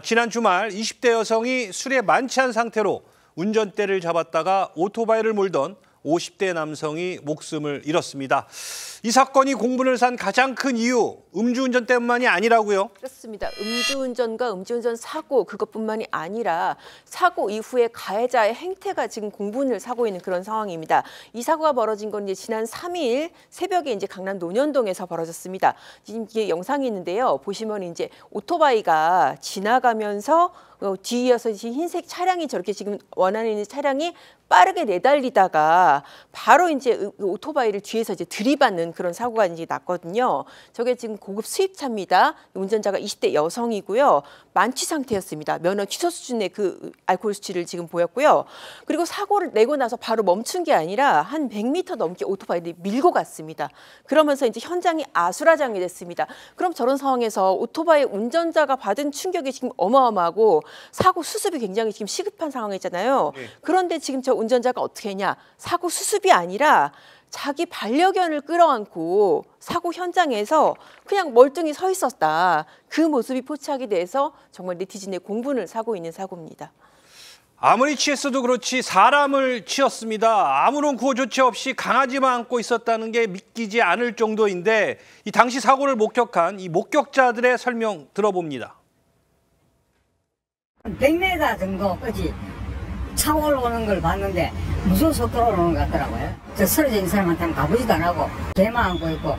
지난 주말 20대 여성이 술에 만취한 상태로 운전대를 잡았다가 오토바이를 몰던 50대 남성이 목숨을 잃었습니다. 이 사건이 공분을 산 가장 큰 이유, 음주운전 때문만이 아니라고요? 그렇습니다. 음주운전과 음주운전 사고 그것뿐만이 아니라 사고 이후에 가해자의 행태가 지금 공분을 사고 있는 그런 상황입니다. 이 사고가 벌어진 건 이제 지난 3일 새벽에 이제 강남 논현동에서 벌어졌습니다. 지금 이게 영상이 있는데요. 보시면 이제 오토바이가 지나가면서 뒤이어서 흰색 차량이 저렇게 지금 원안에 있는 차량이 빠르게 내달리다가 바로 이제 오토바이를 뒤에서 이제 들이받는 그런 사고가 이제 났거든요. 저게 지금 고급 수입차입니다. 운전자가 20대 여성이고요. 만취 상태였습니다. 면허 취소 수준의 그 알코올 수치를 지금 보였고요. 그리고 사고를 내고 나서 바로 멈춘 게 아니라 한 100m 넘게 오토바이를 밀고 갔습니다. 그러면서 이제 현장이 아수라장이 됐습니다. 그럼 저런 상황에서 오토바이 운전자가 받은 충격이 지금 어마어마하고 사고 수습이 굉장히 지금 시급한 상황이잖아요. 그런데 지금 저 운전자가 어떻게 했냐? 사고 수습이 아니라 자기 반려견을 끌어안고 사고 현장에서 그냥 멀뚱히 서 있었다. 그 모습이 포착이 돼서 정말 네티즌의 공분을 사고 있는 사고입니다. 아무리 취했어도 그렇지 사람을 치었습니다. 아무런 구호 조치 없이 강아지만 안고 있었다는 게 믿기지 않을 정도인데 이 당시 사고를 목격한 이 목격자들의 설명 들어봅니다. 100m 정도까지 차 올라오는 걸 봤는데 무슨 속도로 오는 것 같더라고요. 저 쓰러져 있는 사람한테는 가보지도 안 하고 개만 안고 있고.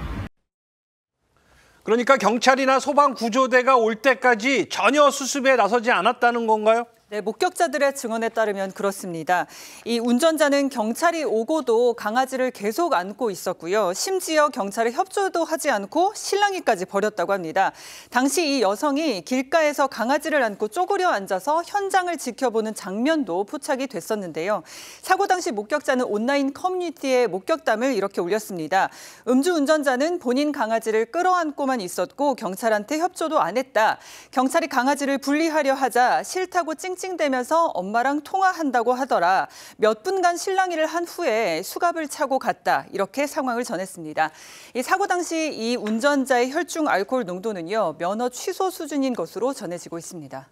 그러니까 경찰이나 소방구조대가 올 때까지 전혀 수습에 나서지 않았다는 건가요? 네, 목격자들의 증언에 따르면 그렇습니다. 이 운전자는 경찰이 오고도 강아지를 계속 안고 있었고요. 심지어 경찰에 협조도 하지 않고 실랑이까지 벌였다고 합니다. 당시 이 여성이 길가에서 강아지를 안고 쪼그려 앉아서 현장을 지켜보는 장면도 포착이 됐었는데요. 사고 당시 목격자는 온라인 커뮤니티에 목격담을 이렇게 올렸습니다. 음주운전자는 본인 강아지를 끌어안고만 있었고 경찰한테 협조도 안 했다. 경찰이 강아지를 분리하려 하자 싫다고 찡찡대면서 엄마랑 통화한다고 하더라. 몇 분간 실랑이를 한 후에 수갑을 차고 갔다. 이렇게 상황을 전했습니다. 이 사고 당시 이 운전자의 혈중 알코올 농도는요, 면허 취소 수준인 것으로 전해지고 있습니다.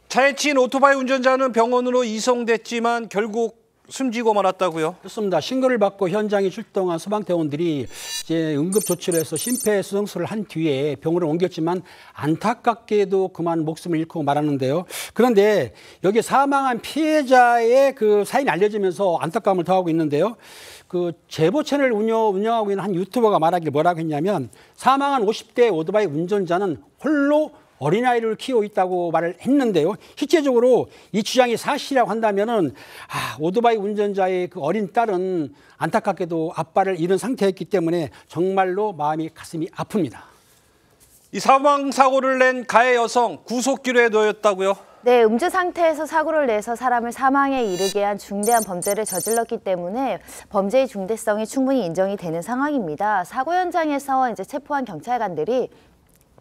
차에 치인 오토바이 운전자는 병원으로 이송됐지만 결국 숨지고 말았다고요? 그렇습니다. 신고를 받고 현장에 출동한 소방대원들이 이제 응급조치를 해서 심폐소생술을 한 뒤에 병원을 옮겼지만 안타깝게도 그만 목숨을 잃고 말았는데요. 그런데 여기 사망한 피해자의 그 사인이 알려지면서 안타까움을 더하고 있는데요. 그 제보 채널을 운영하고 있는 한 유튜버가 말하길 뭐라고 했냐면 사망한 50대 오토바이 운전자는 홀로 어린아이를 키우고 있다고 말을 했는데요. 실제적으로 이 주장이 사실이라고 한다면은 오토바이 운전자의 그 어린 딸은 안타깝게도 아빠를 잃은 상태였기 때문에 정말로 마음이 가슴이 아픕니다. 이 사망 사고를 낸 가해 여성 구속기로에 놓였다고요? 네, 음주 상태에서 사고를 내서 사람을 사망에 이르게 한 중대한 범죄를 저질렀기 때문에 범죄의 중대성이 충분히 인정이 되는 상황입니다. 사고 현장에서 이제 체포한 경찰관들이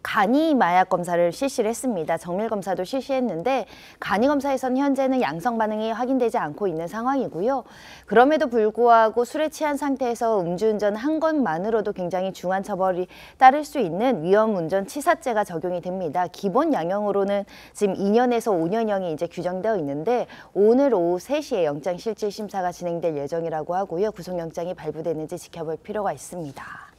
간이 마약 검사를 실시를 했습니다. 정밀 검사도 실시했는데 간이 검사에서는 현재는 양성 반응이 확인되지 않고 있는 상황이고요. 그럼에도 불구하고 술에 취한 상태에서 음주운전 한 것만으로도 굉장히 중한 처벌이 따를 수 있는 위험운전치사죄가 적용이 됩니다. 기본 양형으로는 지금 2년에서 5년형이 이제 규정되어 있는데 오늘 오후 3시에 영장실질 심사가 진행될 예정이라고 하고요. 구속영장이 발부되는지 지켜볼 필요가 있습니다.